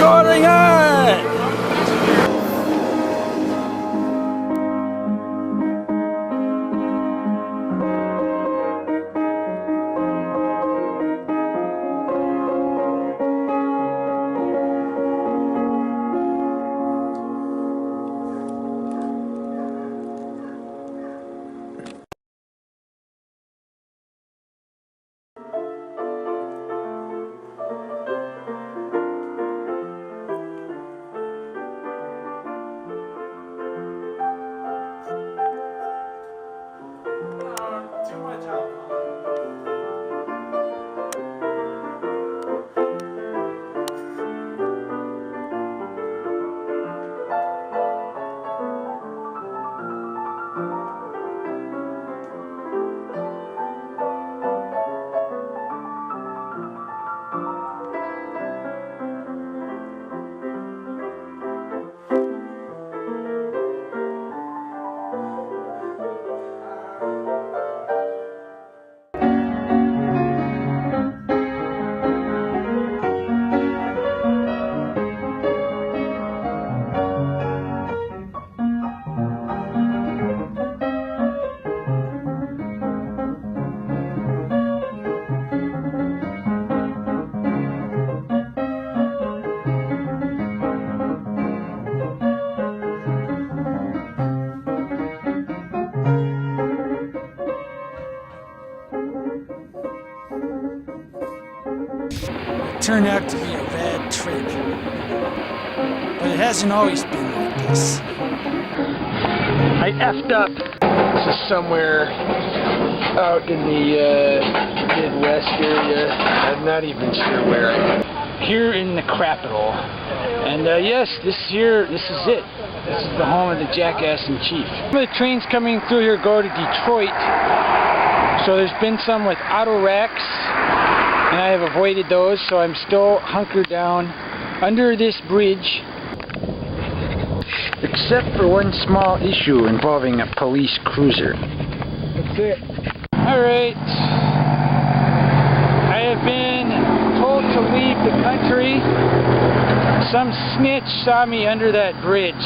recording it! Too much alcohol. Turned out to be a bad trick, but it hasn't always been like this. I effed up. This is somewhere out in the Midwest area. I'm not even sure where. Here in the capital. And yes, this is it. This is the home of the Jackass in Chief. Some of the trains coming through here go to Detroit. So there's been some with auto racks, and I have avoided those, so I'm still hunkered down under this bridge. Except for one small issue involving a police cruiser. That's it. Alright. I have been told to leave the country. Some snitch saw me under that bridge.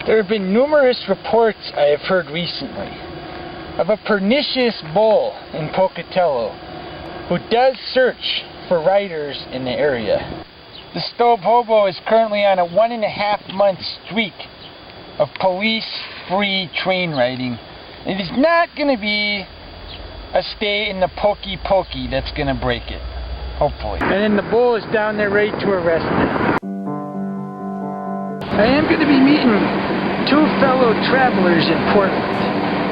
There have been numerous reports I have heard recently of a pernicious bull in Pocatello who does search for riders in the area. The Stobe Hobo is currently on a 1.5-month streak of police-free train riding. It is not going to be a stay in the pokey that's going to break it, hopefully. And then the bull is down there ready to arrest me. I am going to be meeting 2 fellow travelers in Portland.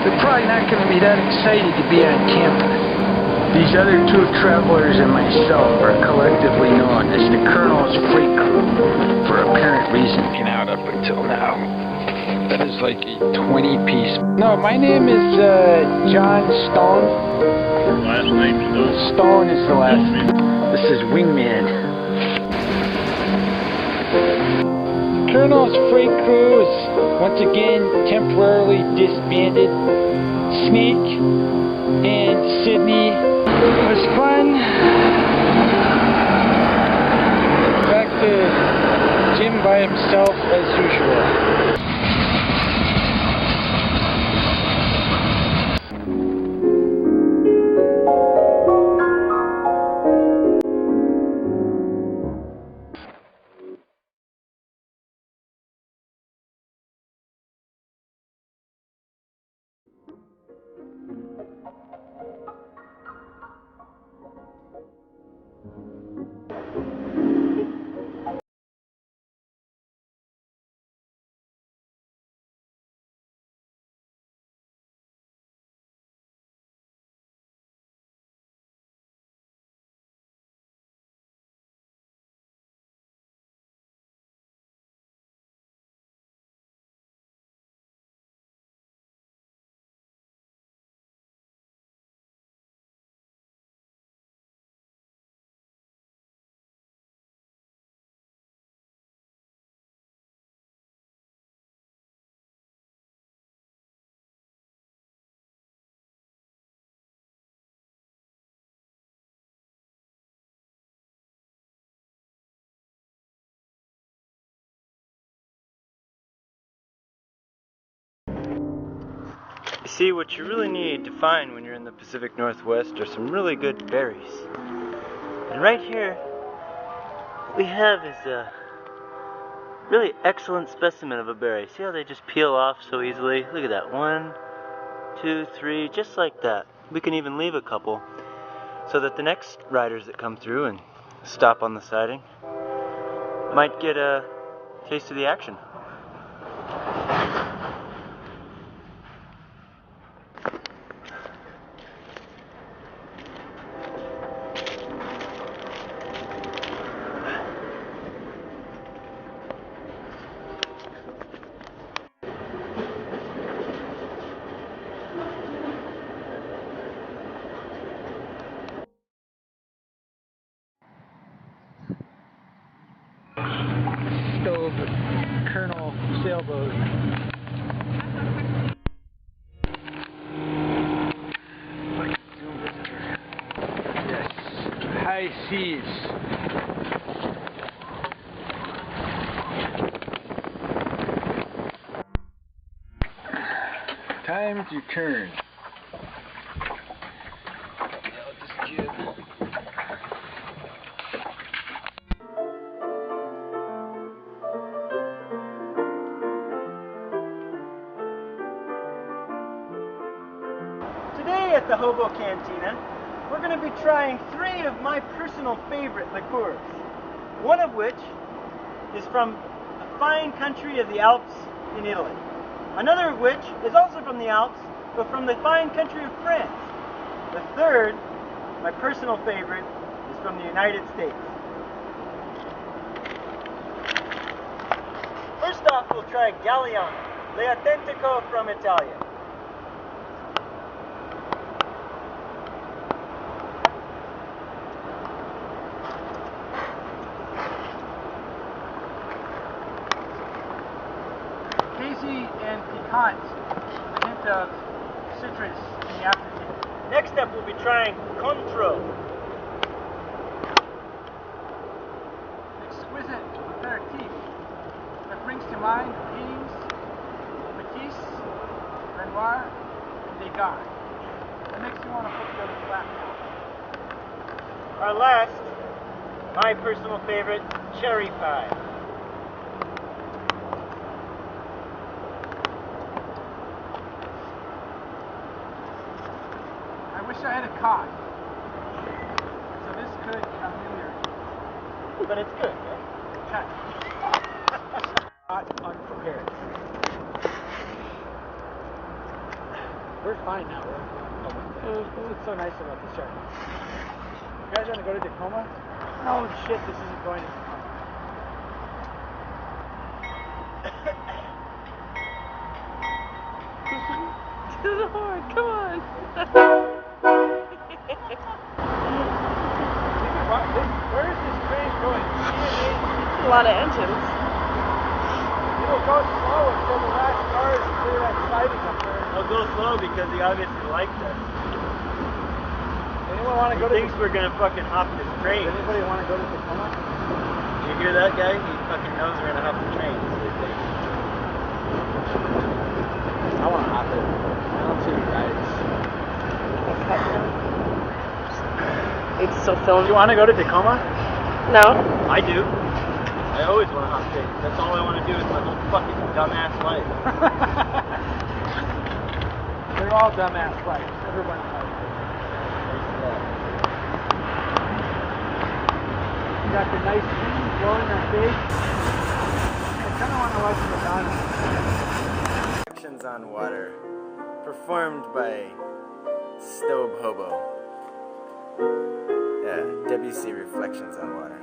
They're probably not going to be that excited to be on campus. These other 2 travelers and myself are collectively known as the Kolonels Freight Crew for apparent reason. Out up until now. That is like a 20-piece. No, my name is John Stone. Your last name Stone? Stone is the last name. This is Wingman. Kolonels Freight Crew is once again temporarily disbanded. Snake and Sydney. It was fun. Back to Jim by himself as usual. You see, what you really need to find when you're in the Pacific Northwest are some really good berries. And right here, what we have is a really excellent specimen of a berry. See how they just peel off so easily? Look at that. 1, 2, 3, just like that. We can even leave a couple so that the next riders that come through and stop on the siding might get a taste of the action. Stobe Colonel sailboat. Yes, high seas. Time to turn. Today at the Hobo Cantina, we're going to be trying 3 of my personal favorite liqueurs. One of which is from a fine country of the Alps in Italy. Another of which is also from the Alps, but from the fine country of France. The third, my personal favorite, is from the United States. First off, we'll try Galliano, Le Autentico from Italia. Hazy and piquant, a hint of citrus in the aftertaste. Next up, we'll be trying Contro. Exquisite aperitif that brings to mind paintings, Matisse, Renoir, and Degas. That makes you want to put together flat now. Our last, my personal favorite, Cherry Pie. I wish I had a cod, so this could ameliorate. But it's good, right? Not unprepared. We're fine now. What's so nice about the shark? You guys want to go to Tacoma? Oh shit, this isn't going to Tacoma. To the horn, come on. Where is this train going? A lot of engines. It'll go slow until the last cars clear that siding up there. I'll go slow because he obviously liked us. Anyone want to go He to thinks we're gonna fucking hop this train. Does anybody want to go to Tacoma? Did you hear that guy? He fucking knows we're gonna hop the train. That's what he thinks. I want to hop it. I don't see the rides. It's still filming. Do you want to go to Tacoma? No. I do. I always want to hop trains. That's all I want to do is my whole fucking dumbass life. They're all dumbass lives. Everyone's life. We got the nice wind blowing our face. I kind of want to watch Madonna. Reflections on Water, performed by Stobe Hobo. Yeah, WC Reflections on Water.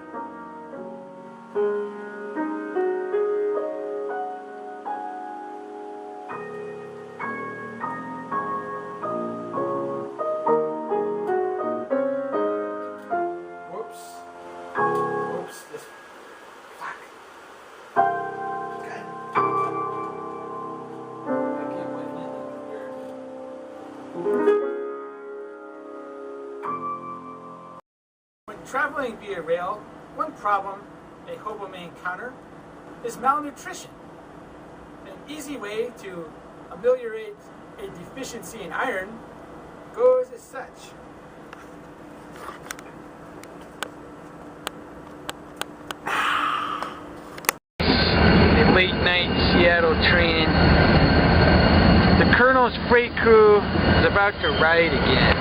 Whoops. This. Fuck. Okay. I can't wait When traveling via rail, one problem a hobo may encounter is malnutrition. An easy way to ameliorate a deficiency in iron goes as such. A late night Seattle train. The Colonel's freight crew is about to ride again.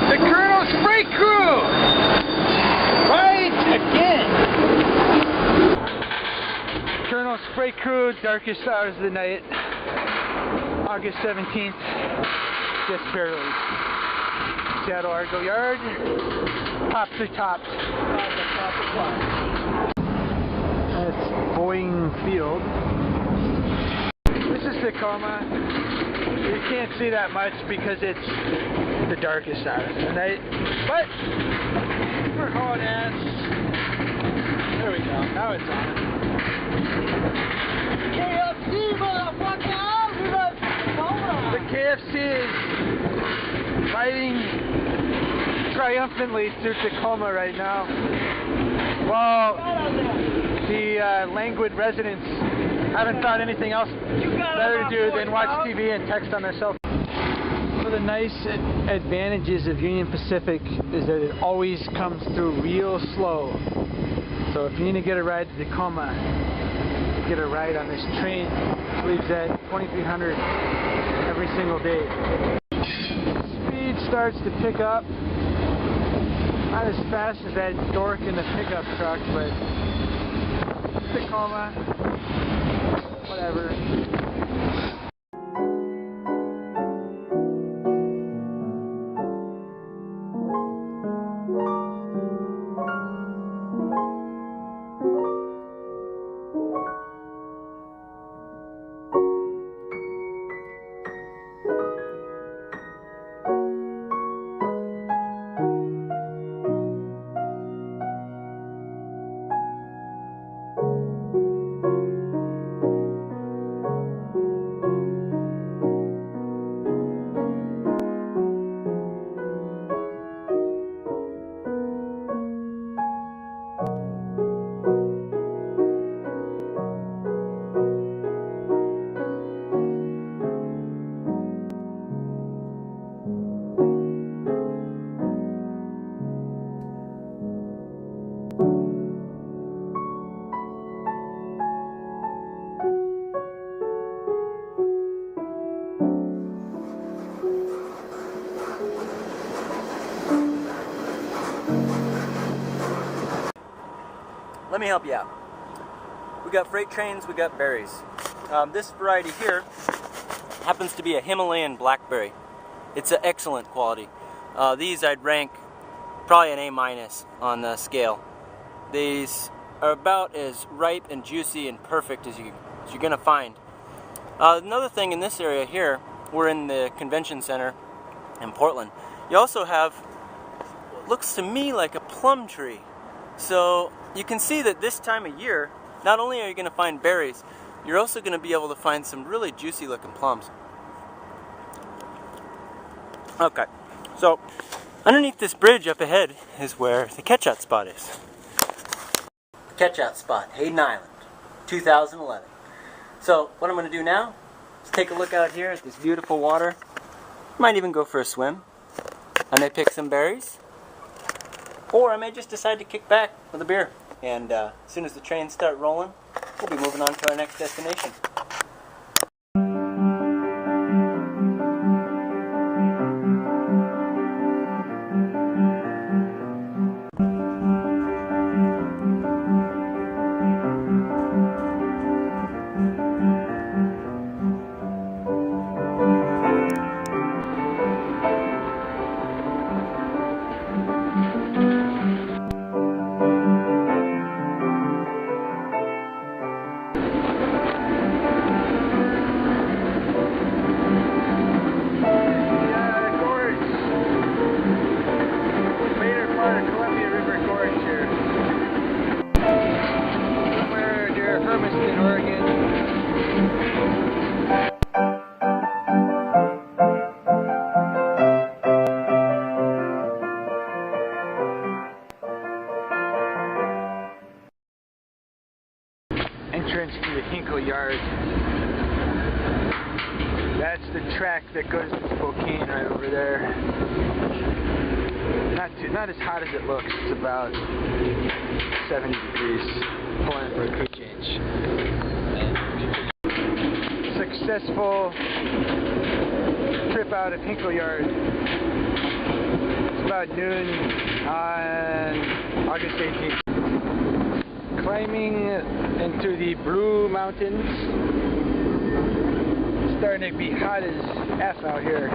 The Colonel's freight crew rides again. Colonel's freight crew, darkest hours of the night. August 17th, just barely. Seattle Argo Yard, tops are topped. That's Boeing Field. This is Tacoma. You can't see that much because it's the darkest hours of the night. But we're hauling ass. There we go. Now it's on. KFC, motherfucker! The KFC is riding triumphantly through Tacoma right now, while the languid residents haven't found anything else better to do than watch TV and text on their cell phones. One of the nice advantages of Union Pacific is that it always comes through real slow. So if you need to get a ride to Tacoma, get a ride on this train, which leaves at 2300 every single day. Speed starts to pick up. Not as fast as that dork in the pickup truck, but Tacoma, whatever. Let me help you out. We got freight trains, we got berries. This variety here happens to be a Himalayan blackberry. It's an excellent quality. These I'd rank probably an A- on the scale. These are about as ripe and juicy and perfect as you're gonna find. Another thing in this area here, we're in the convention center in Portland. You also have what looks to me like a plum tree. So you can see that this time of year, not only are you going to find berries, you're also going to be able to find some really juicy looking plums. Okay, so underneath this bridge up ahead is where the catch-out spot is. Catch-out spot, Hayden Island, 2011. So what I'm going to do now is take a look out here at this beautiful water. Might even go for a swim. I may pick some berries. Or I may just decide to kick back with a beer. And as soon as the trains start rolling, we'll be moving on to our next destination. Entrance to the Hinkle Yard. That's the track that goes to Spokane right over there. Not as hot as it looks. It's about 70 degrees. Pulling in for a crew change. Successful trip out of Hinkle Yard. It's about noon on August 18th. Climbing into the Blue Mountains. It's starting to be hot as F out here.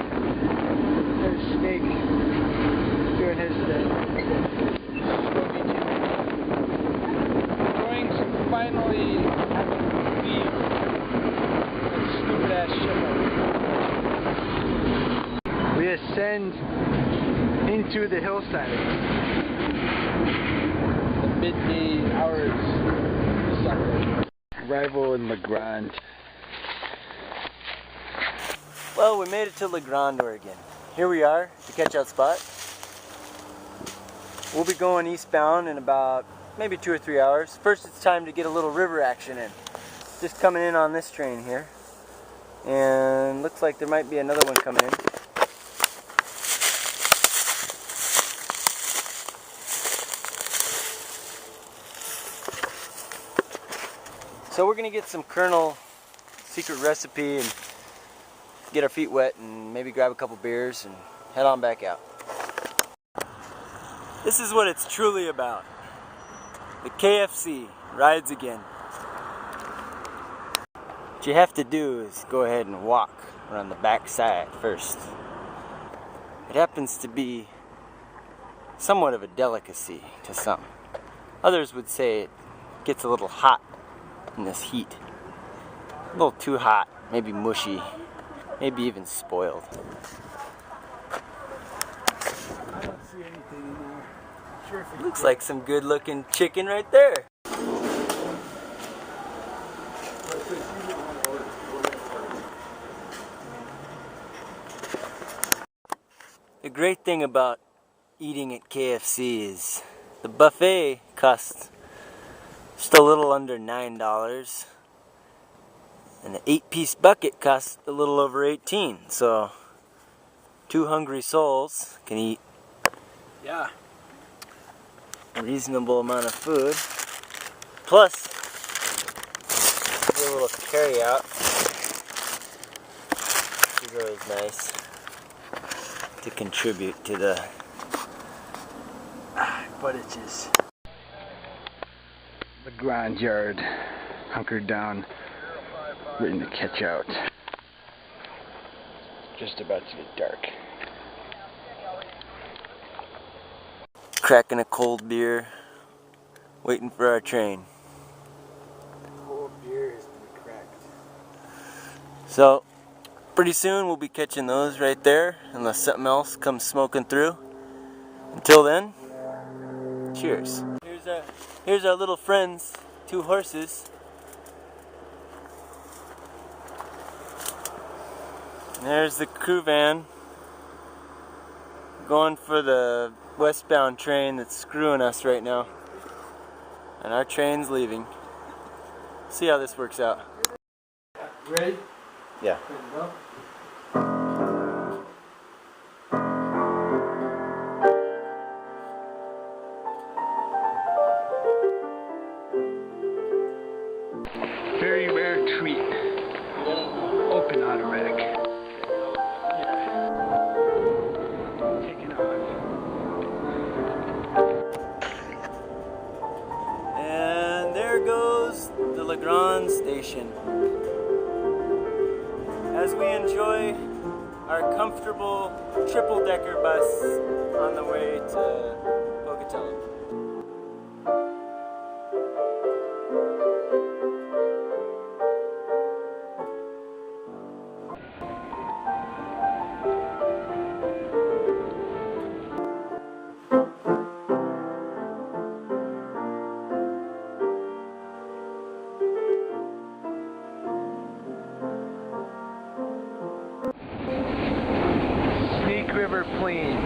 There's Snake doing his thing. Enjoying some finally having to leave that stupid ass ship. We ascend into the hillside. The midday hours of summer. Arrival in La Grande. Well, we made it to La Grande, Oregon. Here we are, the catch-out spot. We'll be going eastbound in about maybe 2 or 3 hours. First, it's time to get a little river action in. Just coming in on this train here. And looks like there might be another one coming in. So we're gonna get some Colonel secret recipe and get our feet wet and maybe grab a couple beers and head on back out. This is what it's truly about. The KFC rides again. What you have to do is go ahead and walk around the back side first. It happens to be somewhat of a delicacy to some. Others would say it gets a little hot in this heat. A little too hot, maybe mushy, maybe even spoiled. I don't see anything in there. Sure if it Looks like some good looking chicken right there. The great thing about eating at KFC is the buffet costs just a little under $9. And the 8-piece bucket costs a little over $18. So 2 hungry souls can eat a reasonable amount of food. Plus, do a little carry out. Which is always nice to contribute to the butt itches. The Grand Yard, hunkered down, waiting to catch out. Just about to get dark. Cracking a cold beer, waiting for our train. cold beer has been cracked. So, pretty soon we'll be catching those right there, unless something else comes smoking through. Until then, cheers. Here's our little friends, 2 horses. There's the crew van going for the westbound train that's screwing us right now. And our train's leaving. See how this works out. Ready? Yeah. Good to go. Very rare treat. Open automatic. Taking off. And there goes the La Grande station. As we enjoy our comfortable triple-decker bus on the way to Pocatello. Snake River Plain.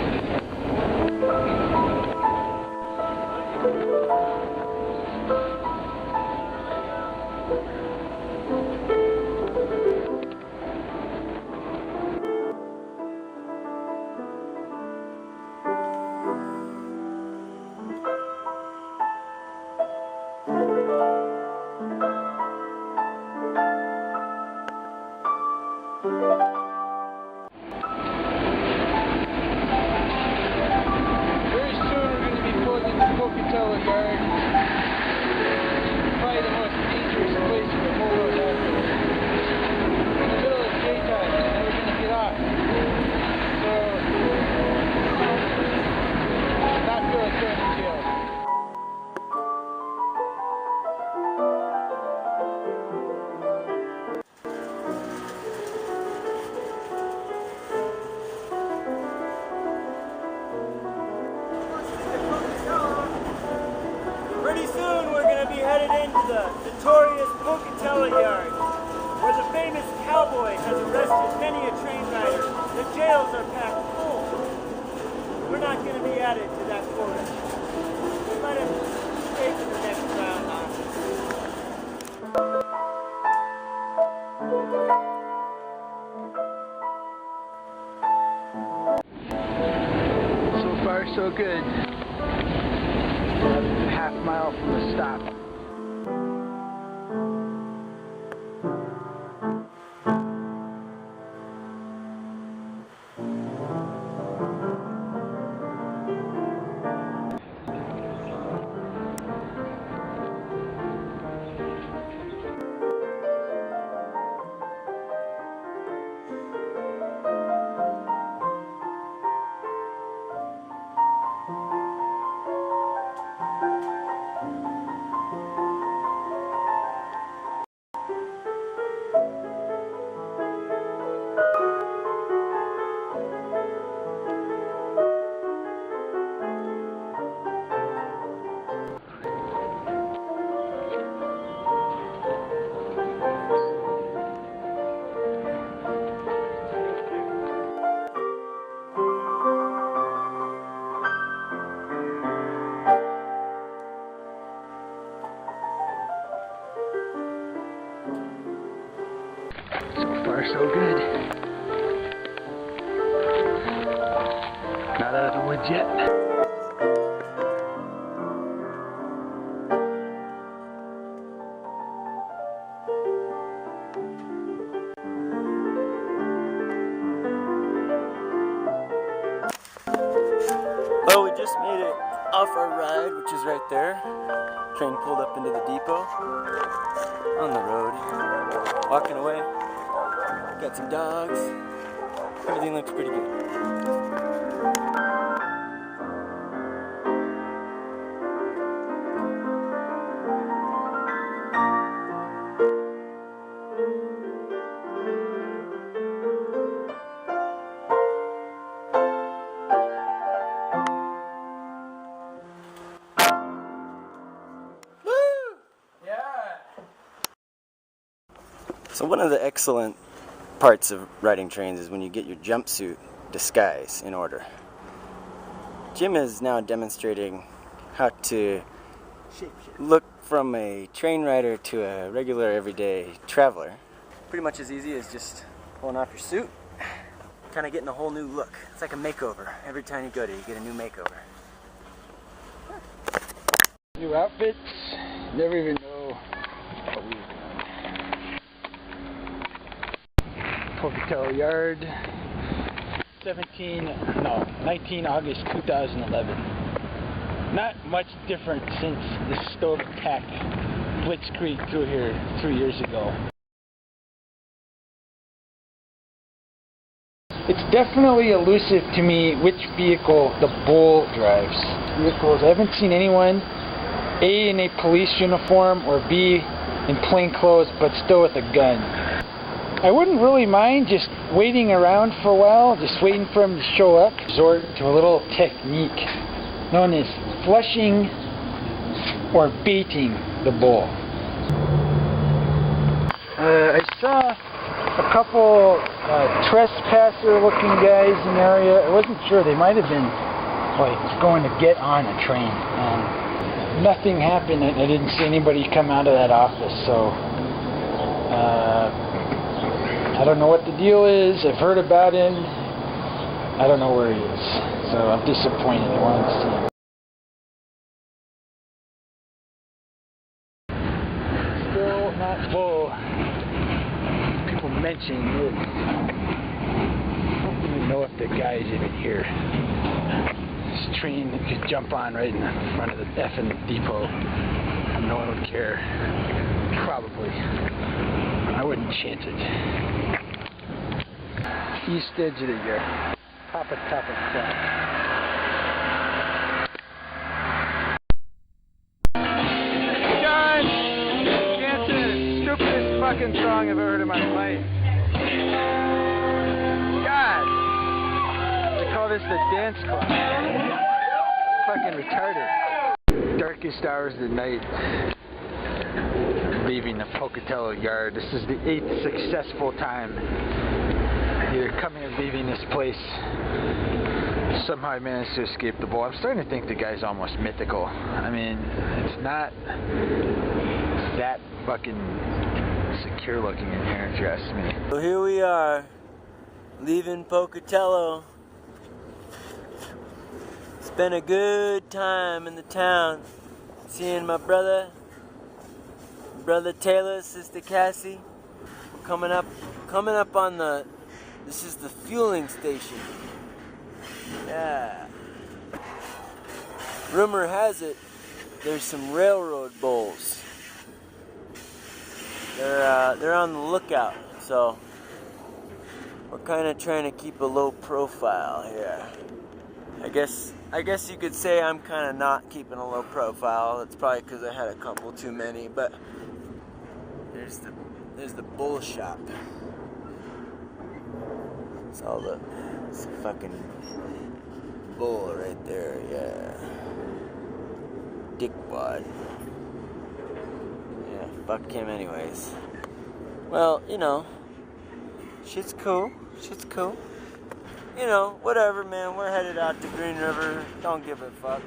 headed into the notorious Pocatello yard, where the famous cowboy has arrested many a train rider. The jails are packed full. We're not going to be added to that quota. We might have to stay for the next round, honestly. So far, so good. A half mile from the stop. So far, so good. Not out of the woods yet. Well, we just made it off our ride, which is right there. Train pulled up into the depot. On the road. Walking away. Got some dogs. Everything looks pretty good. So one of the excellent parts of riding trains is when you get your jumpsuit disguise in order. Jim is now demonstrating how to look from a train rider to a regular everyday traveler. Pretty much as easy as just pulling off your suit, kind of getting a whole new look. It's like a makeover. Every time you go to, you get a new makeover. New outfits. Never even know what we were doing. Pocatello Yard, 19 August 2011. Not much different since the Stobe attack blitzkrieg through here 3 years ago. It's definitely elusive to me which vehicle the bull drives. Vehicles, I haven't seen anyone A, in a police uniform, or B, in plain clothes but still with a gun. I wouldn't really mind just waiting around for a while, just waiting for him to show up. Resort to a little technique known as flushing or baiting the bull. I saw a couple trespasser-looking guys in the area. I wasn't sure. They might have been like going to get on a train. Nothing happened. I didn't see anybody come out of that office. So I don't know what the deal is. I've heard about him. I don't know where he is. So I'm disappointed. I wanted to see him. Still not full. People mentioning it. I don't even know if the guy is even here. This train could jump on right in the front of the effing depot. No one would care. Probably. I wouldn't chance it. East edge of the year. Papa top of crap. John! Dance to the stupidest fucking song I've ever heard in my life. God! They call this the dance club. Fucking retarded. Darkest hours of the night. leaving the Pocatello yard. This is the 8th successful time either coming or leaving this place. Somehow I managed to escape the bull. I'm starting to think the guy's almost mythical. I mean, it's not that fucking secure looking in here, if you ask me. So here we are, leaving Pocatello. It's been a good time in the town. Seeing my brother Taylor, sister Cassie. Coming up on the, this is the fueling station. Yeah. Rumor has it, there's some railroad bulls. They're on the lookout, so we're kind of trying to keep a low profile here. I guess you could say I'm kind of not keeping a low profile. That's probably because I had a couple too many. But there's the bull shop. It's a fucking bull right there. Yeah, dickwad. Yeah, fuck him anyways. Well, you know, shit's cool. You know, whatever, man. We're headed out to Green River. Don't give a fuck.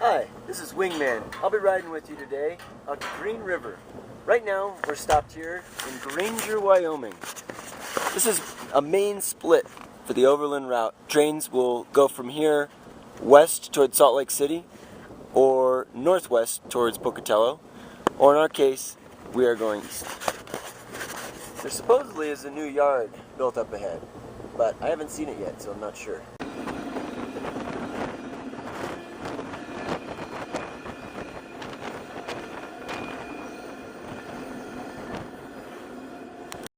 Hi, this is Wingman. I'll be riding with you today out to Green River. Right now, we're stopped here in Granger, Wyoming. This is a main split for the overland route. Trains will go from here west towards Salt Lake City or northwest towards Pocatello. Or in our case, we are going east. There supposedly is a new yard built up ahead, but I haven't seen it yet, so I'm not sure.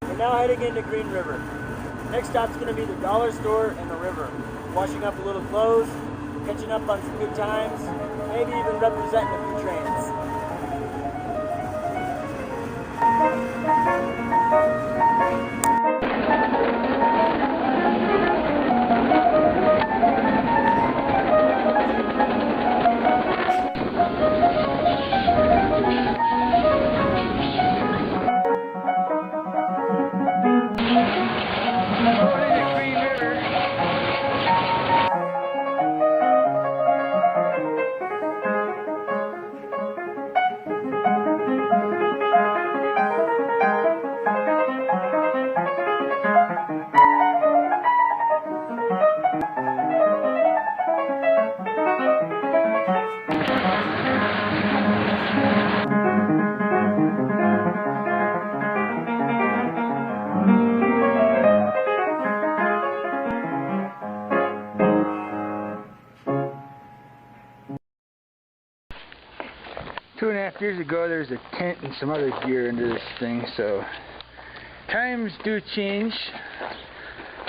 We're now heading into Green River. Next stop's going to be the dollar store and the river. Washing up a little clothes, catching up on some good times, maybe even representing a few trains. Two and a half years ago, there was a tent and some other gear under this thing, so times do change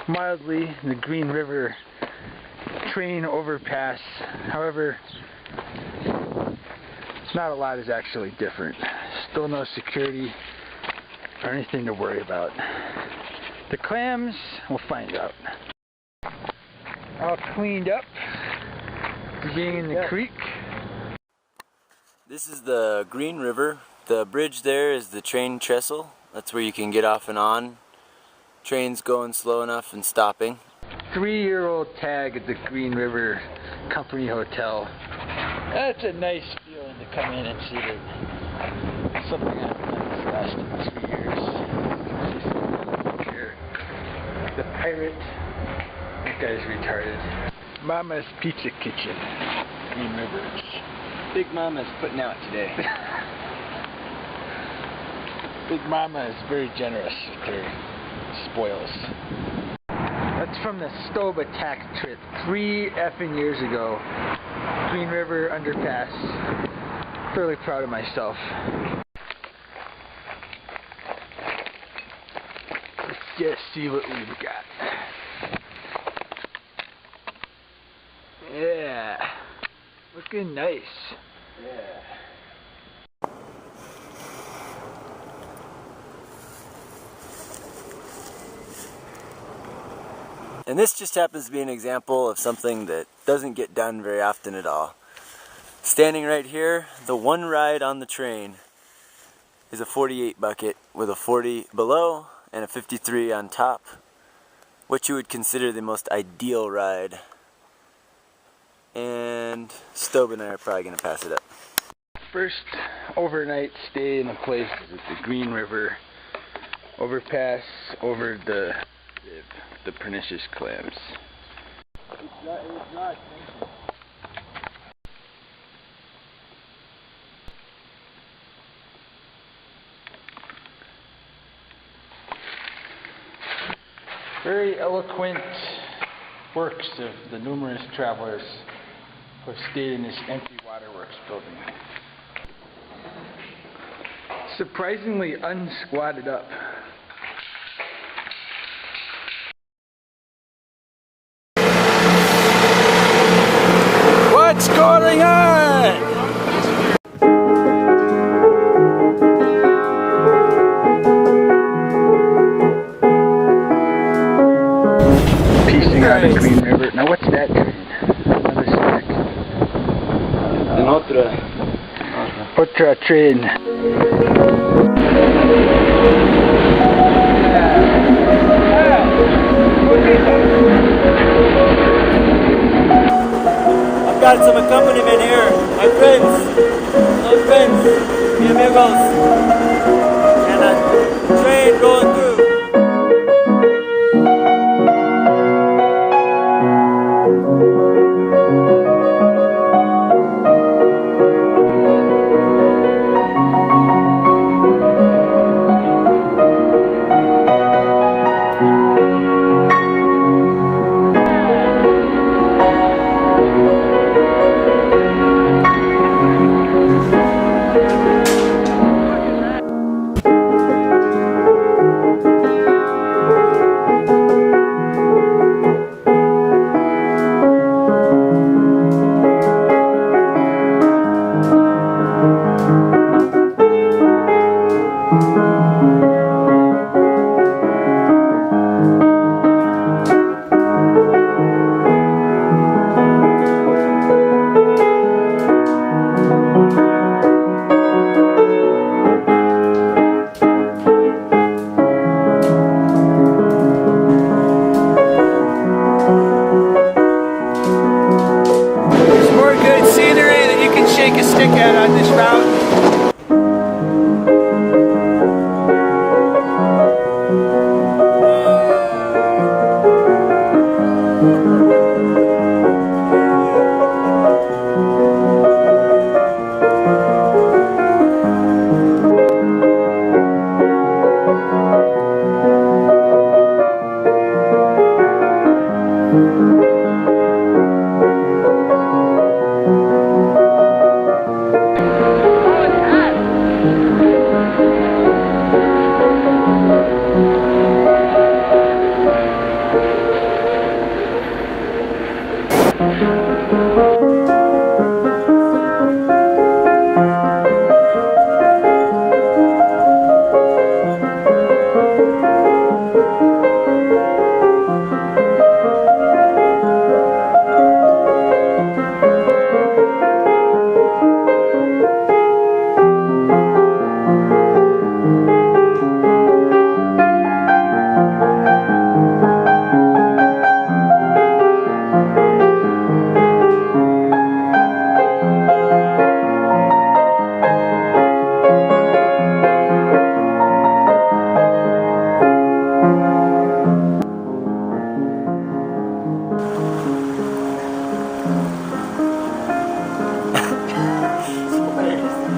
mildly in the Green River train overpass. However, not a lot is actually different. Still no security or anything to worry about. The clams, we'll find out. All cleaned up for being in the creek. This is the Green River. The bridge there is the train trestle. That's where you can get off and on. Trains going slow enough and stopping. 3-year-old tag at the Green River Company Hotel. That's a nice feeling to come in and see that something I've done this last 3 years. Here. The pirate. That guy's retarded. Mama's Pizza Kitchen. Green River. Big Mama's putting out today. Big Mama is very generous with her spoils. That's from the Stobe attack trip 3 effing years ago. Green River underpass. Fairly proud of myself. Let's just see what we've got. Yeah. Looking nice. Yeah. And this just happens to be an example of something that doesn't get done very often at all. Standing right here, the one ride on the train is a 48 bucket with a 40 below and a 53 on top. What you would consider the most ideal ride. And Stobe and I are probably going to pass it up. First overnight stay in a place is at the Green River overpass over the pernicious clams. Very eloquent works of the numerous travelers who have stayed in this empty waterworks building. Surprisingly unsquatted up. What's going on? Piecing out of Green River. Now what's that train? Another snack. Otra train. I've got some accompaniment here. My friends, mi amigos, and a train going through.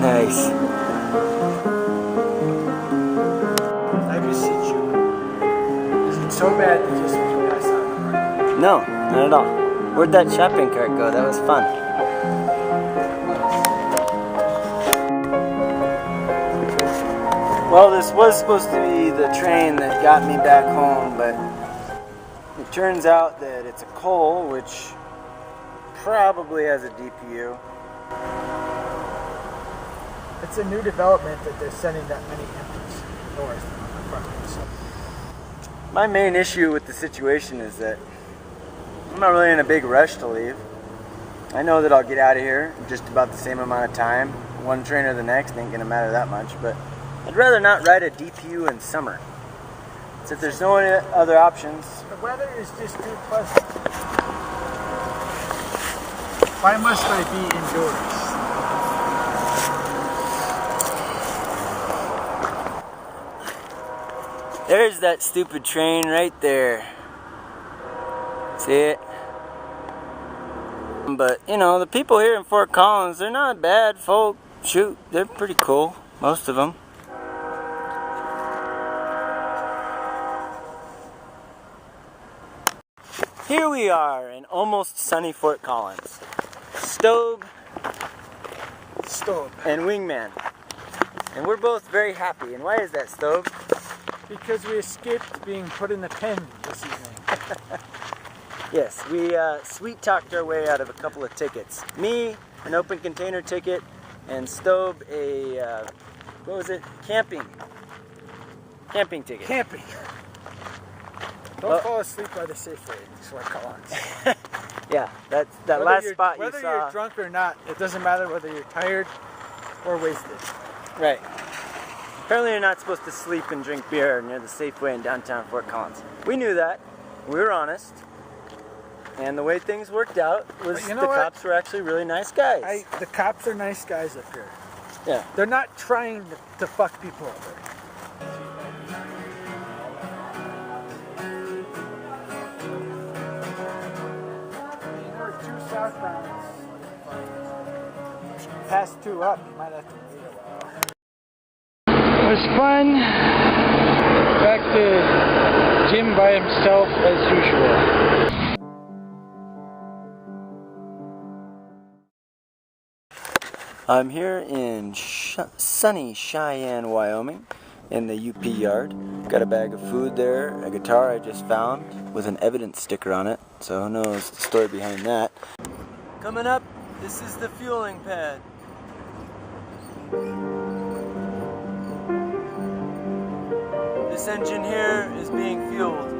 Nice. I beseech you. Is it so bad that just between us on the right? No, not at all. Where'd that shopping cart go? That was fun. Well, this was supposed to be the train that got me back home, but it turns out that it's a coal, which probably has a DPU. It's a new development that they're sending that many empties north on the front end. So My main issue with the situation is that I'm not really in a big rush to leave. I know that I'll get out of here in just about the same amount of time. One train or the next ain't gonna matter that much, but I'd rather not ride a DPU in summer. So if there's no other options. The weather is just too pleasant. Why must I be indoors? There's that stupid train right there. See it? But, you know, the people here in Fort Collins, they're not bad folk. Shoot, they're pretty cool. Most of them. Here we are in almost sunny Fort Collins. Stobe and Wingman. And we're both very happy. And why is that, Stobe? Because we escaped being put in the pen this evening. Yes, we sweet-talked our way out of a couple of tickets. Me, an open container ticket, and Stobe a, what was it? Camping ticket. Camping. Don't fall asleep by the Safeway in Fort Collins. Yeah, that last spot you saw. Whether you're drunk or not, it doesn't matter whether you're tired or wasted. Right. Apparently you're not supposed to sleep and drink beer near the Safeway in downtown Fort Collins. We knew that. We were honest. And the way things worked out was the cops were actually really nice guys. The cops are nice guys up here. Yeah. They're not trying to fuck people over. We're 2 southbounds. Past 2 up, you might have to wait a while. It was fun. Back to Jim by himself as usual. I'm here in sunny Cheyenne, Wyoming, in the UP yard. Got a bag of food there, a guitar I just found with an evidence sticker on it, so who knows the story behind that. Coming up, this is the fueling pad. This engine here is being fueled.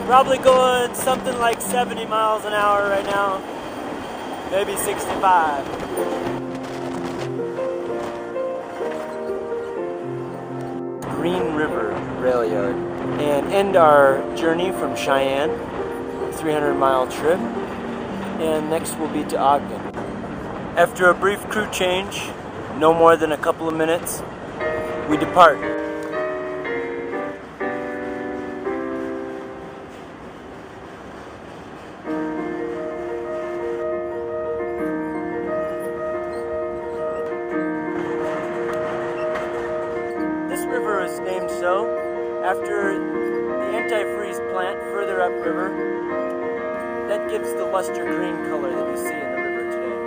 Probably going something like 70 miles an hour right now, maybe 65. Green River Rail Yard, and end our journey from Cheyenne, 300-mile trip, and next we'll be to Ogden. After a brief crew change, no more than a couple of minutes, we depart. Named so after the antifreeze plant further upriver that gives the luster green color that you see in the river today.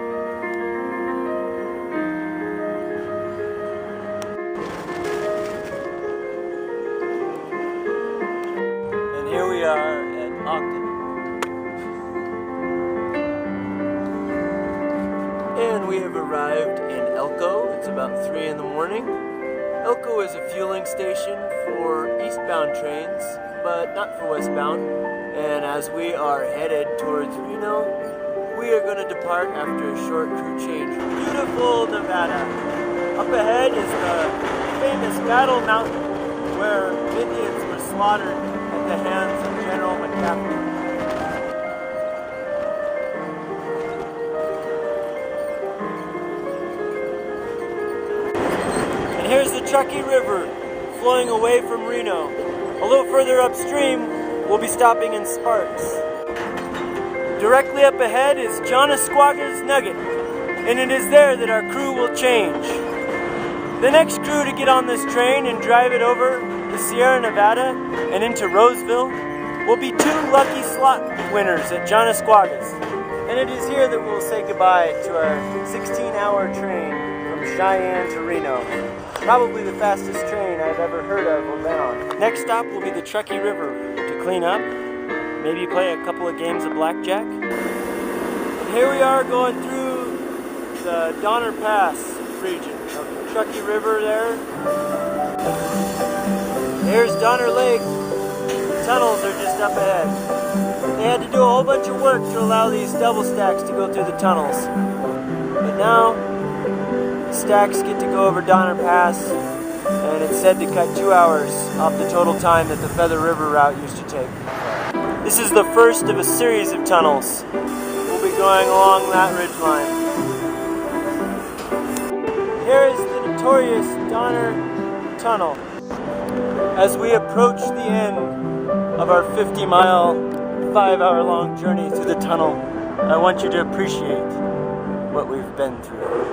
And here we are at Ogden. And we have arrived in Elko. It's about 3 in the morning. Elko is a fueling station for eastbound trains, but not for westbound. And as we are headed towards Reno, we are going to depart after a short crew change. Beautiful Nevada. Up ahead is the famous Battle Mountain, where Indians were slaughtered at the hands of General McCaffrey. Here's the Truckee River flowing away from Reno. A little further upstream, we'll be stopping in Sparks. Directly up ahead is Jonasquaga's Nugget, and it is there that our crew will change. The next crew to get on this train and drive it over the Sierra Nevada and into Roseville will be 2 lucky slot winners at Jonasquaga's. And it is here that we'll say goodbye to our 16-hour train from Cheyenne to Reno. Probably the fastest train I've ever heard of or been on. Next stop will be the Truckee River to clean up, maybe play a couple of games of blackjack. And here we are going through the Donner Pass region of the Truckee River there. There's Donner Lake. The tunnels are just up ahead. They had to do a whole bunch of work to allow these double stacks to go through the tunnels. But now, the stacks get to go over Donner Pass, and it's said to cut 2 hours off the total time that the Feather River route used to take. This is the first of a series of tunnels. We'll be going along that ridgeline. Here is the notorious Donner Tunnel. As we approach the end of our 50-mile, 5-hour-long journey through the tunnel, I want you to appreciate what we've been through.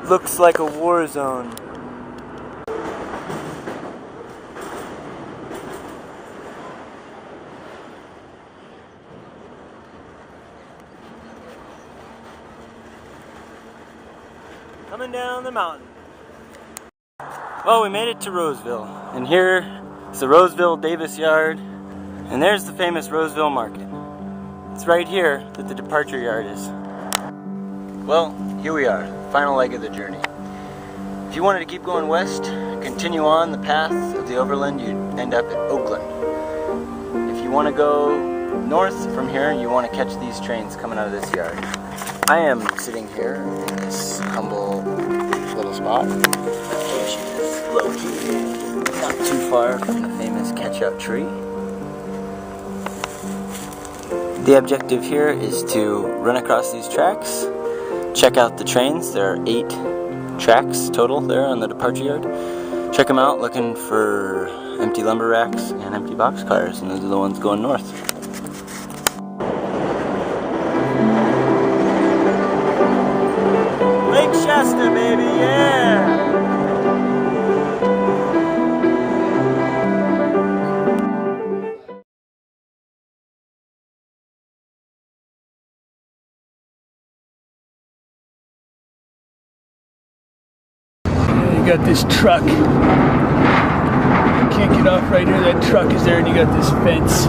Looks like a war zone. Coming down the mountain. Well, we made it to Roseville, and here is the Roseville Davis Yard, and there's the famous Roseville Market. It's right here that the departure yard is. Well, here we are, final leg of the journey. If you wanted to keep going west, continue on the path of the overland, you'd end up at Oakland. If you want to go north from here, you want to catch these trains coming out of this yard. I am sitting here in this humble little spot, which is located not too far from the famous catch-up tree. The objective here is to run across these tracks, check out the trains. There are 8 tracks total there on the departure yard. Check them out, looking for empty lumber racks and empty boxcars, and those are the ones going north. Lake Shasta, baby, yeah! You got this truck. You can't get off right here. That truck is there, and you got this fence.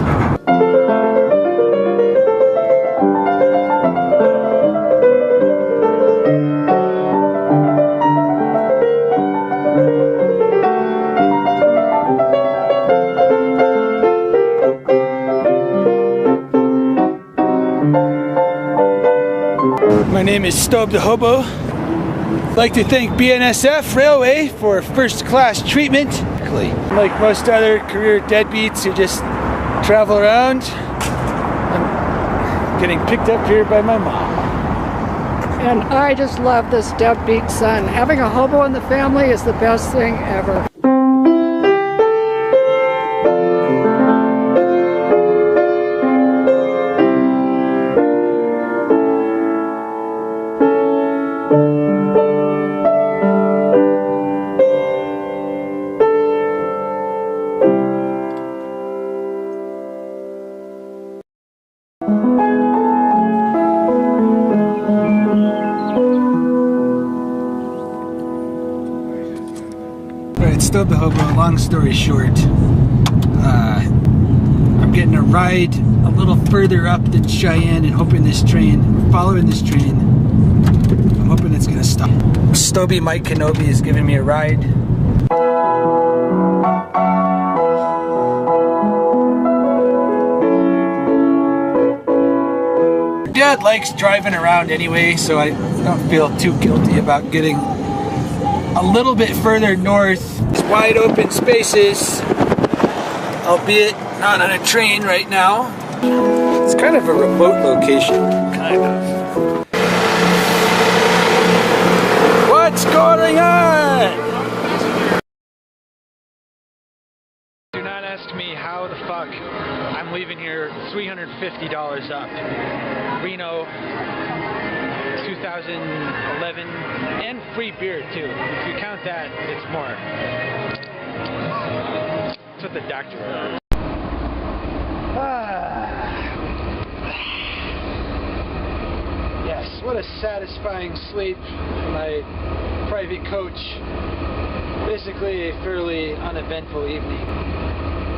My name is Stobe the Hobo. I'd like to thank BNSF Railway for first-class treatment. Like most other career deadbeats who just travel around, I'm getting picked up here by my mom. And I just love this deadbeat son. Having a hobo in the family is the best thing ever. Alright, Stobe the Hobo, long story short, I'm getting a ride a little further up the Cheyenne and hoping this train, following this train, I'm hoping it's going to stop. Stobe Mike Kenobi is giving me a ride. Dad likes driving around anyway, so I don't feel too guilty about getting a little bit further north. It's wide open spaces, albeit not on a train right now. It's kind of a remote location, kind of. What's going on? Do not ask me how the fuck I'm leaving here $350 up. Reno, 2011, and free beer too. If you count that, it's more. That's what the doctor wrote. Yes, what a satisfying sleep in my private coach. Basically a fairly uneventful evening.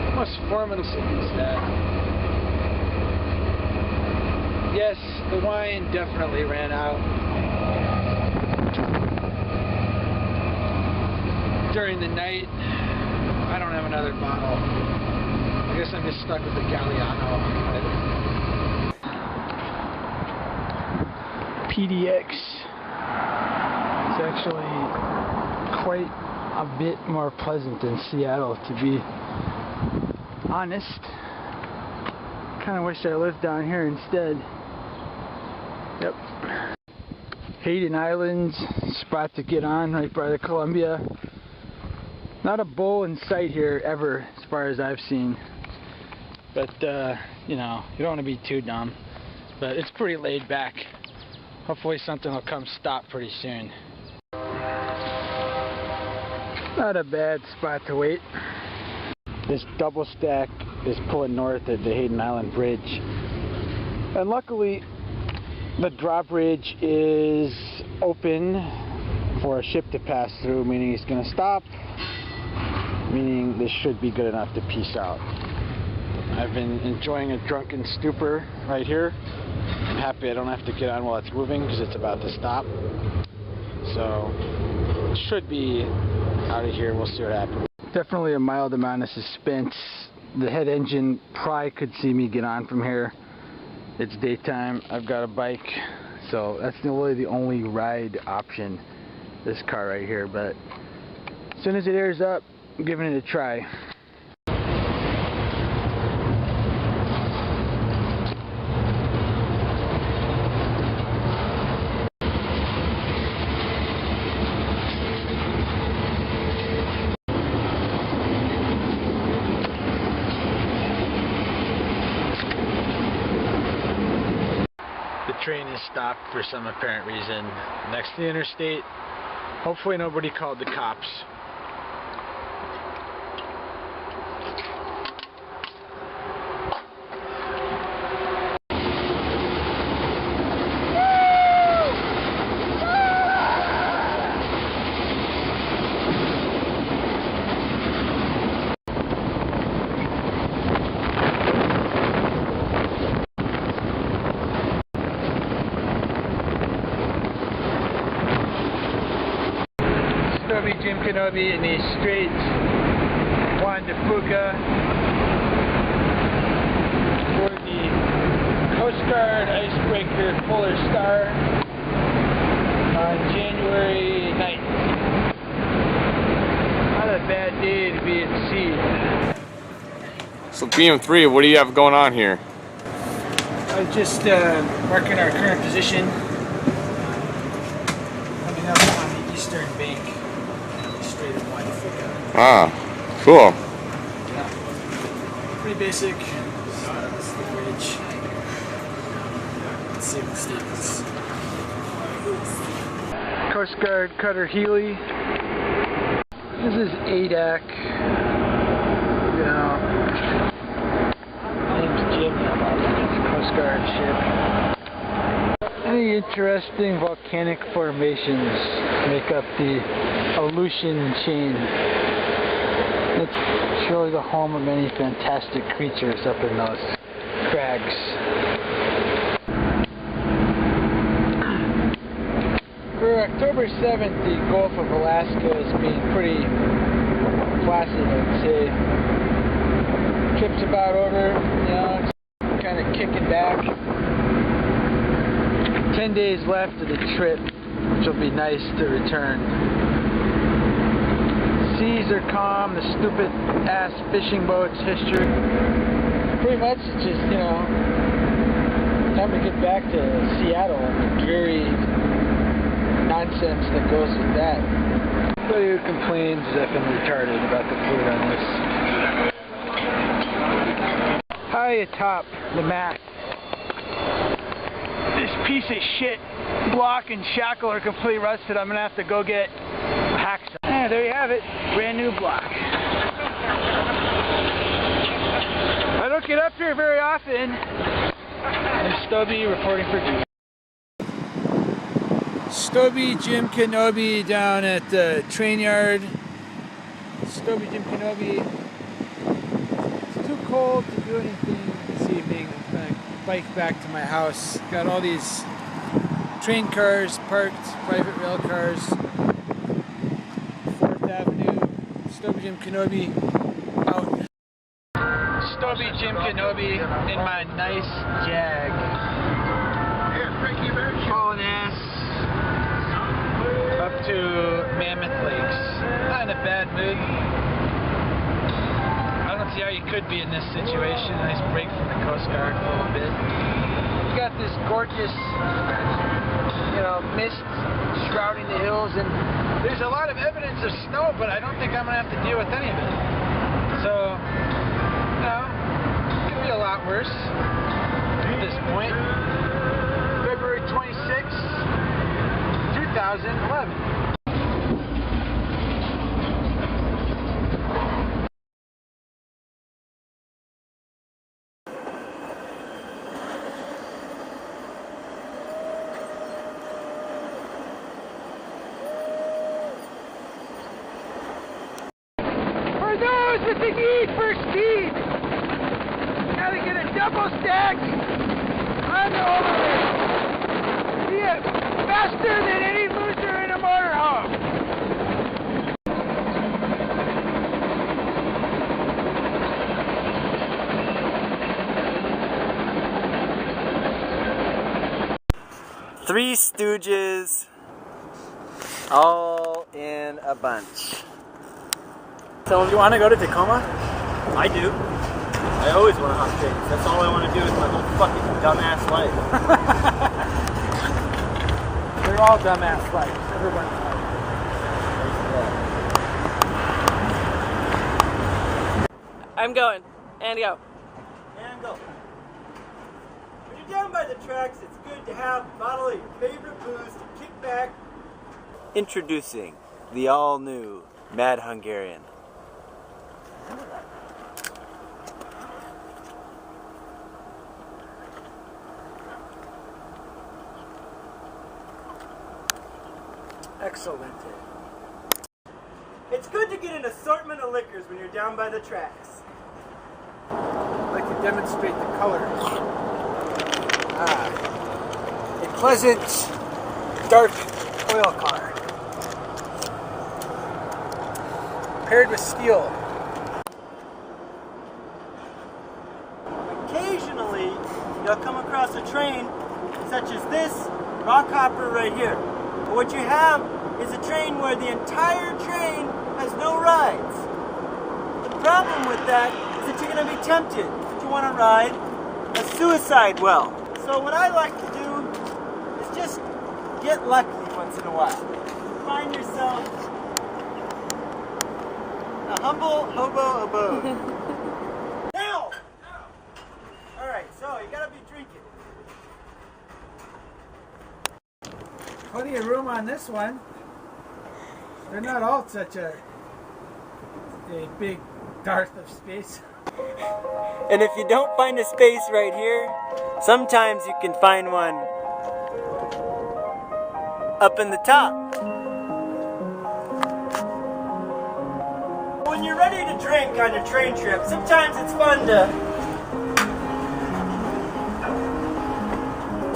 Almost 4 minutes is that. Yes, the wine definitely ran out during the night. I don't have another bottle. I guess I'm just stuck with the Galliano. PDX is actually quite a bit more pleasant than Seattle, to be honest. Kind of wish I lived down here instead. Yep. Hayden Islands, spot to get on right by the Columbia. Not a bull in sight here ever, as far as I've seen. But, you know, you don't want to be too dumb. But it's pretty laid back. Hopefully something will come stop pretty soon. Not a bad spot to wait. This double stack is pulling north at the Hayden Island Bridge. And luckily, the drawbridge is open for a ship to pass through, meaning it's going to stop. Meaning this should be good enough to peace out. I've been enjoying a drunken stupor right here. I'm happy I don't have to get on while it's moving because it's about to stop. So it should be out of here. We'll see what happens. Definitely a mild amount of suspense. The head engine probably could see me get on from here. It's daytime. I've got a bike, so that's really the only ride option. This car right here, but as soon as it airs up, I'm giving it a try. The train is stopped for some apparent reason next to the interstate. Hopefully nobody called the cops. Stobe Jim Kenobi in these straights, Juan de Fuca for the Coast Guard icebreaker Polar Star on January 9th. Not a bad day to be at sea. So BM3, what do you have going on here? I was just marking our current position. Coming up on the eastern bank. Straight of Juan de Fuca. Ah, cool. Yeah. Pretty basic. This is the bridge. Let's see what states. Coast Guard Cutter Healy. This is ADAC. You know, my name's Jim. It's a Coast Guard ship. Any interesting volcanic formations make up the Aleutian chain. It's surely the home of many fantastic creatures up in those crags. For October 7th, the Gulf of Alaska is being pretty placid, I'd say. Trip's about over, you know, it's kind of kicking back. 10 days left of the trip, which will be nice to return. Seas are calm, the stupid ass fishing boats history. Pretty much it's just, you know, time to get back to Seattle and the dreary nonsense that goes with that. Anybody who complains is effing retarded about the food on this. High atop the mast. This piece of shit block and shackle are completely rusted. I'm gonna have to go get a hacksaw. Yeah, there you have it. Brand new block. I don't get up here very often. I'm Stobe reporting for duty. Stobe Jim Kenobi down at the train yard. Stobe Jim Kenobi. It's too cold to do anything this evening. I'm gonna bike back to my house. Got all these train cars parked, private rail cars. 4th Avenue. Stobe Jim Kenobi out. Stobe Jim Kenobi in my nice Jag. Kolonels up to Mammoth Lakes. Not in a bad mood. I don't see how you could be in this situation. Nice break from the Coast Guard for a little bit. You got this gorgeous, mist shrouding the hills, and there's a lot of evidence of snow, but I don't think I'm gonna have to deal with any of it. So, it could be a lot worse at this point. February 26th, 2011. For those with the need for speed, gotta get a double stack on the overlay. Be it faster than any loser in a motorhome. Three Stooges, all in a bunch. So you want to go to Tacoma? I do. I always want to hunt pigs. That's all I want to do with my whole fucking dumbass life. They're all dumbass lives. Everyone's life. I'm going. And go. And go. When you're down by the tracks, it's good to have a bottle of your favorite booze to kick back. Introducing the all-new Mad Hungarian. Excellent. It's good to get an assortment of liquors when you're down by the tracks. I'd like to demonstrate the colors. A pleasant, dark oil car. Paired with steel. Occasionally, you'll come across a train such as this rock hopper right here. But what you have is a train where the entire train has no rides. The problem with that is that you're going to be tempted to want to ride a suicide well. So what I like to do is just get lucky once in a while. Find yourself a humble hobo abode. Now! Alright, so you gotta be drinking. Plenty of room on this one. They're not all such a big dearth of space. And if you don't find a space right here, sometimes you can find one up in the top. When you're ready to drink on your train trip, sometimes it's fun to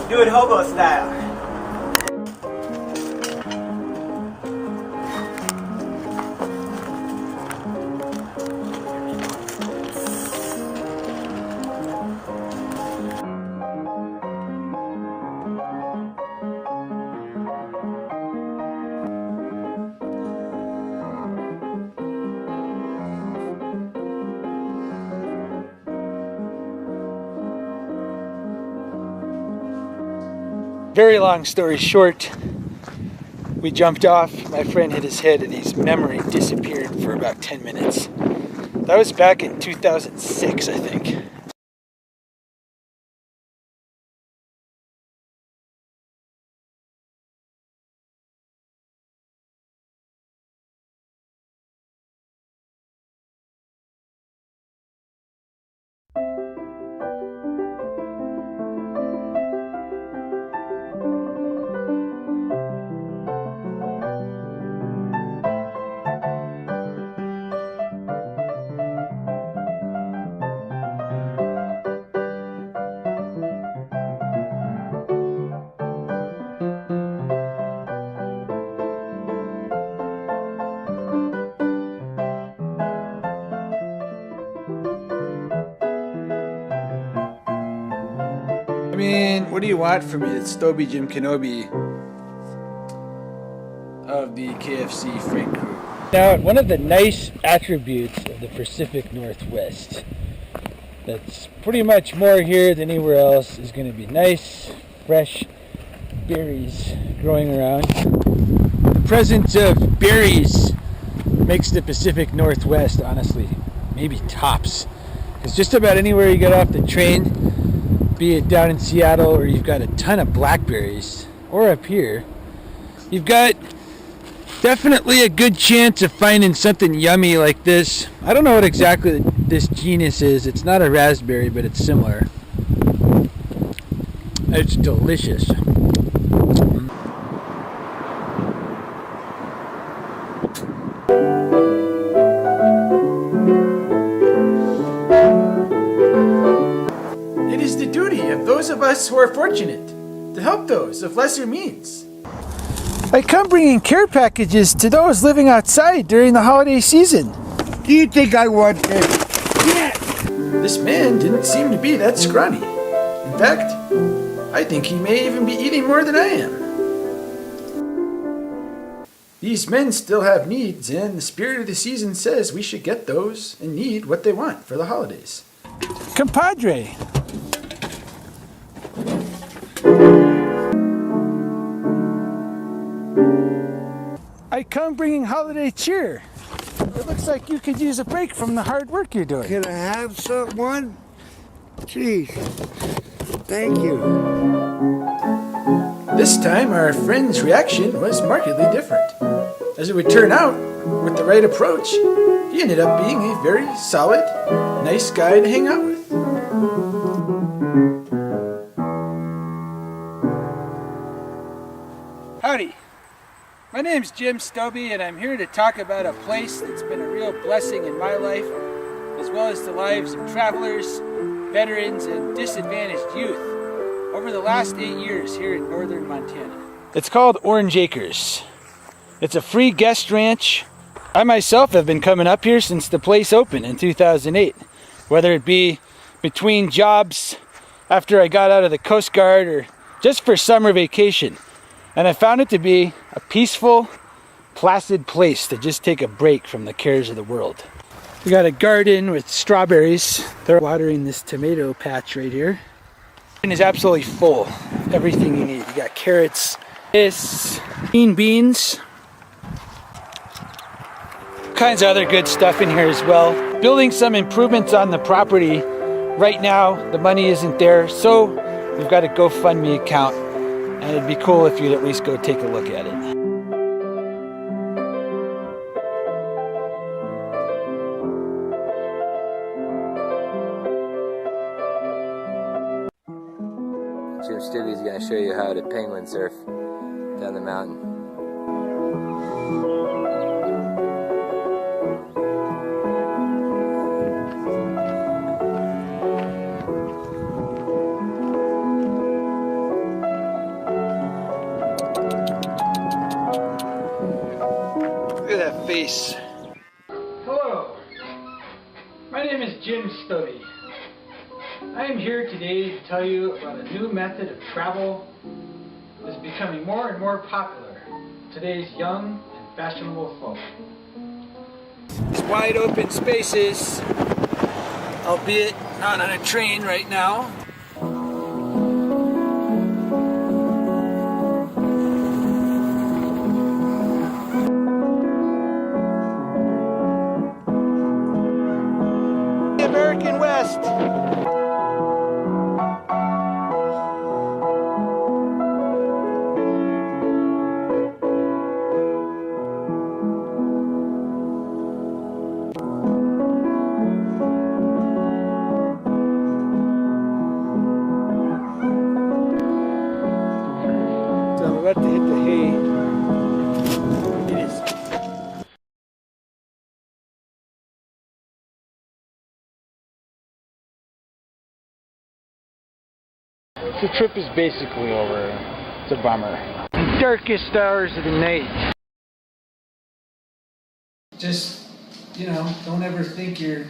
do it hobo style. Very long story short, we jumped off, my friend hit his head and his memory disappeared for about 10 minutes. That was back in 2006, I think. I mean, what do you want from me? It's Stobe Jim Kenobi of the KFC Freight Crew. Now, one of the nice attributes of the Pacific Northwest that's pretty much more here than anywhere else is going to be nice, fresh berries growing around. The presence of berries makes the Pacific Northwest, honestly, maybe tops. Because just about anywhere you get off the train, be it down in Seattle or you've got a ton of blackberries, or up here, you've got definitely a good chance of finding something yummy like this. I don't know what exactly this genus is. It's not a raspberry, but it's similar. It's delicious. It is the duty of those of us who are fortunate to help those of lesser means. I come bringing care packages to those living outside during the holiday season. Do you think I want this? This man didn't seem to be that scrawny. In fact, I think he may even be eating more than I am. These men still have needs, and the spirit of the season says we should get those in need what they want for the holidays. Compadre! I come bringing holiday cheer. It looks like you could use a break from the hard work you're doing. Can I have someone? Jeez. Thank you. This time, our friend's reaction was markedly different. As it would turn out, with the right approach, he ended up being a very solid, nice guy to hang out with. Howdy. My name's Jim Stobe, and I'm here to talk about a place that's been a real blessing in my life, as well as the lives of travelers, veterans, and disadvantaged youth over the last 8 years here in northern Montana. It's called Orange Acres. It's a free guest ranch. I myself have been coming up here since the place opened in 2008, whether it be between jobs, after I got out of the Coast Guard, or just for summer vacation. And I found it to be a peaceful, placid place to just take a break from the cares of the world. We got a garden with strawberries. They're watering this tomato patch right here. It is absolutely full. Everything you need. You got carrots, this, green beans, all kinds of other good stuff in here as well. Building some improvements on the property. Right now, the money isn't there, so we've got a GoFundMe account. And it'd be cool if you'd at least go take a look at it. Jim Stubbe's going to show you how to penguin surf down the mountain. Look at that face. Hello, my name is Jim Stobe. I am here today to tell you about a new method of travel that is becoming more and more popular with today's young and fashionable folk. These wide open spaces, albeit not on a train right now. American West. So I'm about to hit the hay. It is. The trip is basically over. It's a bummer. Darkest hours of the night. Just, don't ever think you're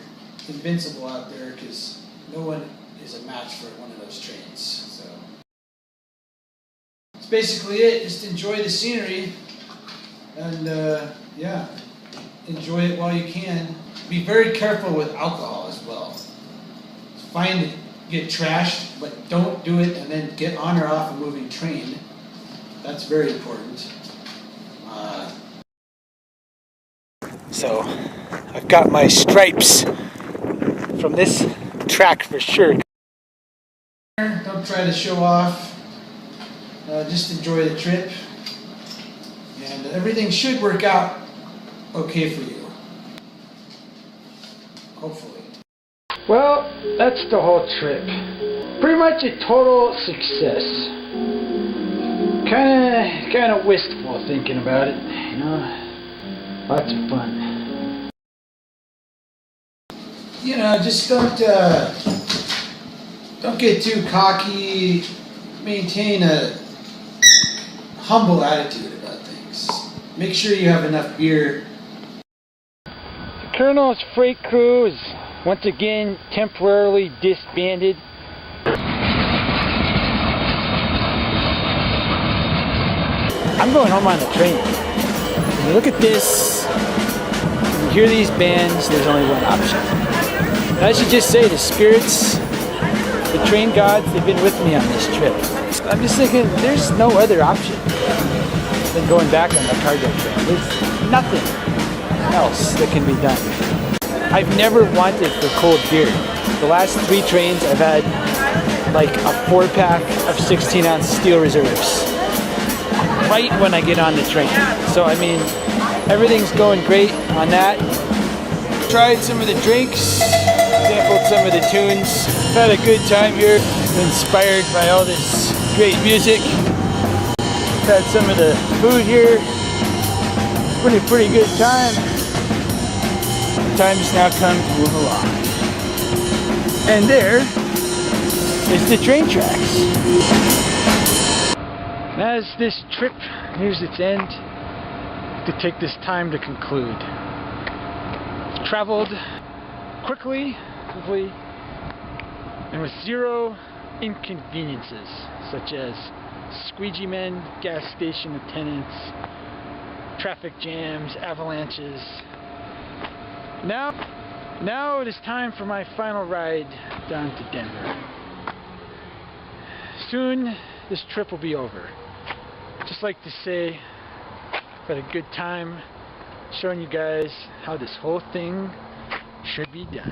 invincible out there, because no one is a match for one of those trains. So that's basically it. Just enjoy the scenery and yeah, enjoy it while you can. Be very careful with alcohol as well. It's fine to get trashed, but don't do it and then get on or off a moving train. That's very important. So I've got my stripes from this track for sure. Don't try to show off. Just enjoy the trip. And everything should work out okay for you. Hopefully. Well, that's the whole trip. Pretty much a total success. Kinda wistful thinking about it, you know. Lots of fun. You know, just don't get too cocky. Maintain a humble attitude about things. Make sure you have enough beer. The Kolonels freight crew is once again temporarily disbanded. I'm going home on the train. When you look at this, when you hear these bands, there's only one option. And I should just say the spirits, the train gods, they've been with me on this trip. I'm just thinking there's no other option than going back on the cargo train. There's nothing else that can be done. I've never wanted for cold beer. The last 3 trains I've had like a 4-pack of 16-ounce steel reserves right when I get on the train. So I mean, everything's going great on that. Tried some of the drinks, sampled some of the tunes, had a good time here, inspired by all this great music. Had some of the food here, pretty good time. Time has now come to move along. And there is the train tracks. As this trip nears its end, to take this time to conclude. Traveled quickly, and with 0 inconveniences, such as squeegee men, gas station attendants, traffic jams, avalanches. Now it is time for my final ride down to Denver. Soon this trip will be over. Just like to say, I've had a good time showing you guys how this whole thing should be done.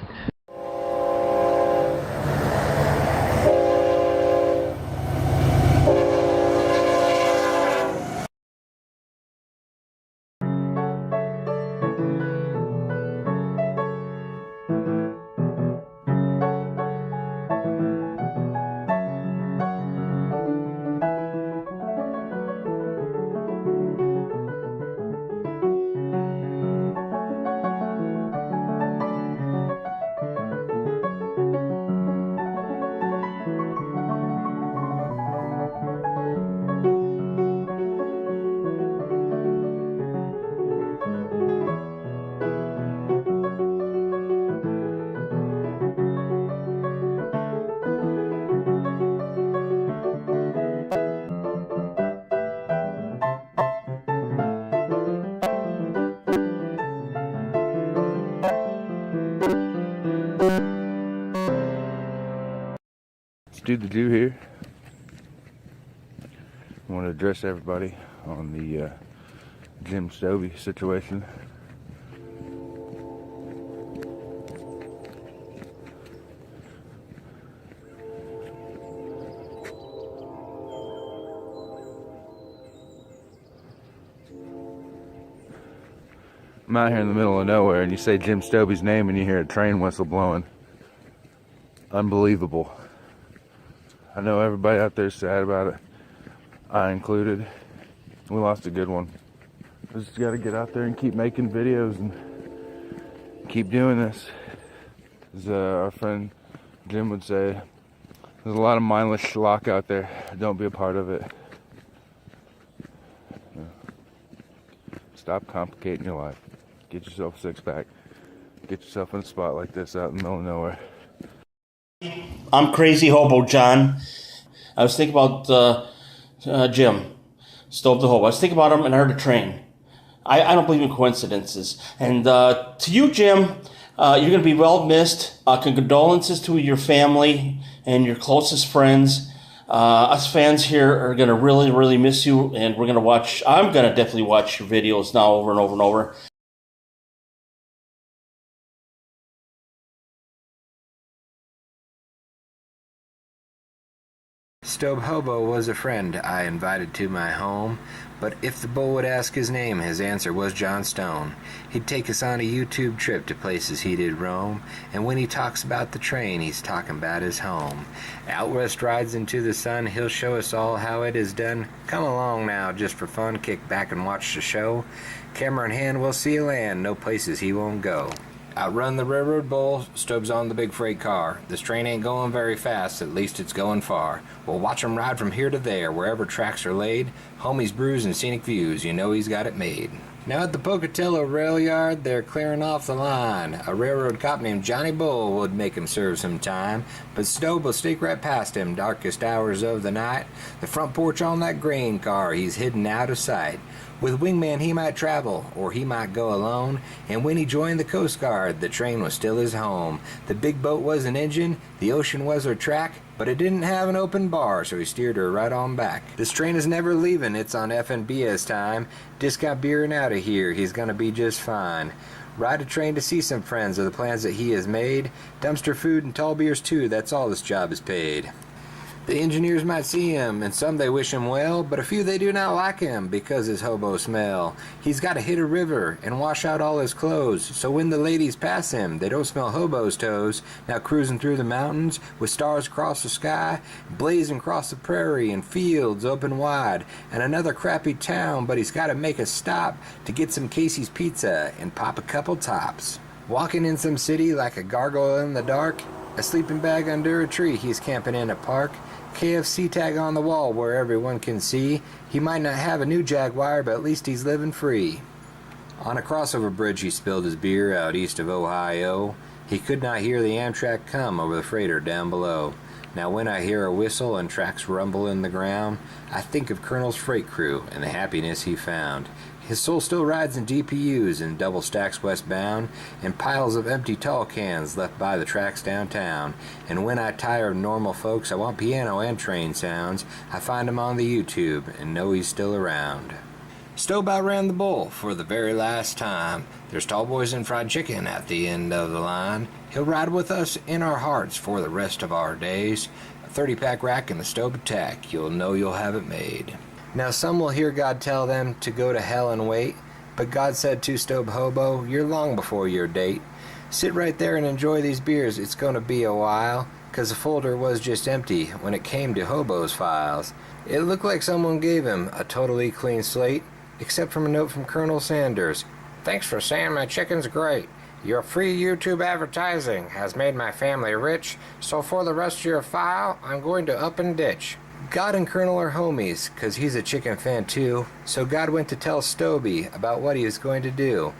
Dude the Jew here. I want to address everybody on the Jim Stobe situation. I'm out here in the middle of nowhere and you say Jim Stobe's name and you hear a train whistle blowing. Unbelievable. I know everybody out there is sad about it. I included. We lost a good one. We just gotta get out there and keep making videos and keep doing this. As our friend Jim would say, there's a lot of mindless schlock out there. Don't be a part of it. Stop complicating your life. Get yourself a 6-pack. Get yourself in a spot like this out in the middle of nowhere. I'm Crazy Hobo John. I was thinking about Jim, Stobe the Hobo. I was thinking about him and I heard a train. I don't believe in coincidences. And to you, Jim, you're going to be well missed. Condolences to your family and your closest friends. Us fans here are going to really, really miss you, and I'm going to definitely watch your videos now over and over and over. Stobe Hobo was a friend I invited to my home, but if the bull would ask his name, his answer was John Stone. He'd take us on a YouTube trip to places he did roam, and when he talks about the train, he's talking about his home. Out west rides into the sun, he'll show us all how it is done. Come along now, just for fun, kick back and watch the show. Camera in hand, we'll see you land, no places he won't go. Outrun the railroad bull, Stobe's on the big freight car. This train ain't going very fast, at least it's going far. We'll watch him ride from here to there, wherever tracks are laid. Homies brews and scenic views, you know he's got it made. Now at the Pocatello rail yard, they're clearing off the line. A railroad cop named Johnny Bull would make him serve some time, but Stobe will sneak right past him, darkest hours of the night. The front porch on that grain car, he's hidden out of sight. With Wingman he might travel, or he might go alone, and when he joined the Coast Guard, the train was still his home. The big boat was an engine, the ocean was her track, but it didn't have an open bar, so he steered her right on back. This train is never leaving, it's on F&B as time. Discount beer and out of here, he's gonna be just fine. Ride a train to see some friends of the plans that he has made. Dumpster food and tall beers too, that's all this job is paid. The engineers might see him, and some they wish him well, but a few they do not like him because his hobo smell. He's got to hit a river and wash out all his clothes, so when the ladies pass him, they don't smell hobo's toes. Now cruising through the mountains with stars across the sky, blazing across the prairie and fields open wide, and another crappy town, but he's got to make a stop to get some Casey's pizza and pop a couple tops. Walking in some city like a gargoyle in the dark, a sleeping bag under a tree, he's camping in a park. KFC tag on the wall where everyone can see. He might not have a new Jaguar, but at least he's living free. On a crossover bridge he spilled his beer out east of Ohio. He could not hear the Amtrak come over the freighter down below. Now when I hear a whistle and tracks rumble in the ground, I think of Colonel's freight crew and the happiness he found. His soul still rides in DPUs and double stacks westbound, and piles of empty tall cans left by the tracks downtown. And when I tire of normal folks, I want piano and train sounds. I find him on the YouTube and know he's still around. Stobe outran the bull for the very last time. There's tall boys and fried chicken at the end of the line. He'll ride with us in our hearts for the rest of our days. A 30-pack rack and the Stobe attack, you'll know you'll have it made. Now some will hear God tell them to go to hell and wait, but God said to Stobe Hobo, you're long before your date. Sit right there and enjoy these beers, it's gonna be a while, 'cause the folder was just empty when it came to Hobo's files. It looked like someone gave him a totally clean slate, except from a note from Colonel Sanders. Thanks for saying my chicken's great. Your free YouTube advertising has made my family rich, so for the rest of your file, I'm going to up and ditch. God and Colonel are homies, 'cause he's a chicken fan too, so God went to tell Stobe about what he was going to do.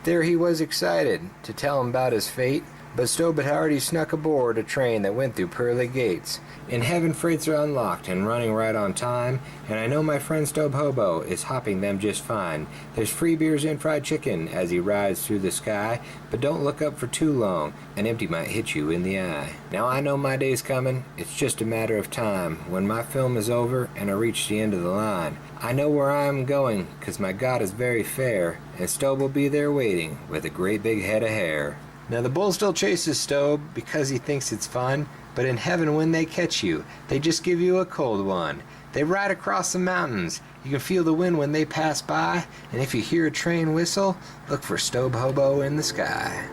There he was excited to tell him about his fate, but Stobe had already snuck aboard a train that went through pearly gates. In heaven freights are unlocked and running right on time, and I know my friend Stobe Hobo is hopping them just fine. There's free beers and fried chicken as he rides through the sky, but don't look up for too long, an empty might hit you in the eye. Now I know my day's coming, it's just a matter of time, when my film is over and I reach the end of the line. I know where I am going, 'cause my God is very fair, and Stobe will be there waiting with a great big head of hair. Now the bull still chases Stobe because he thinks it's fun, but in heaven when they catch you, they just give you a cold one. They ride across the mountains, you can feel the wind when they pass by, and if you hear a train whistle, look for Stobe Hobo in the sky.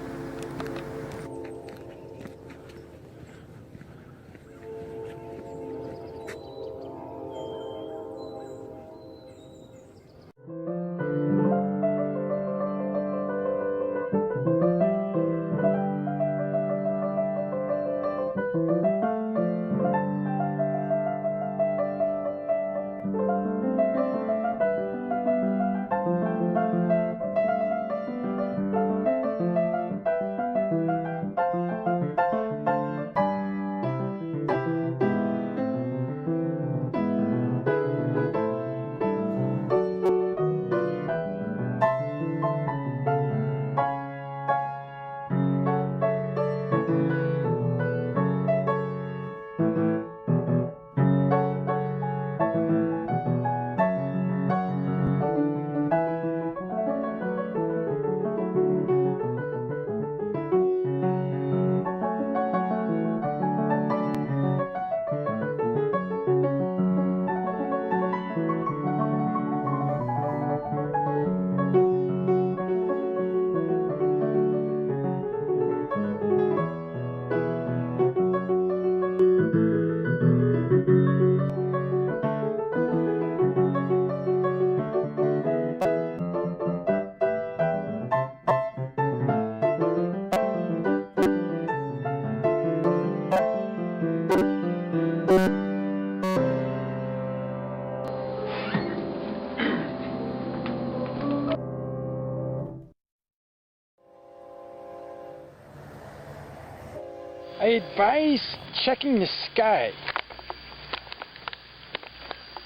I advise checking the sky.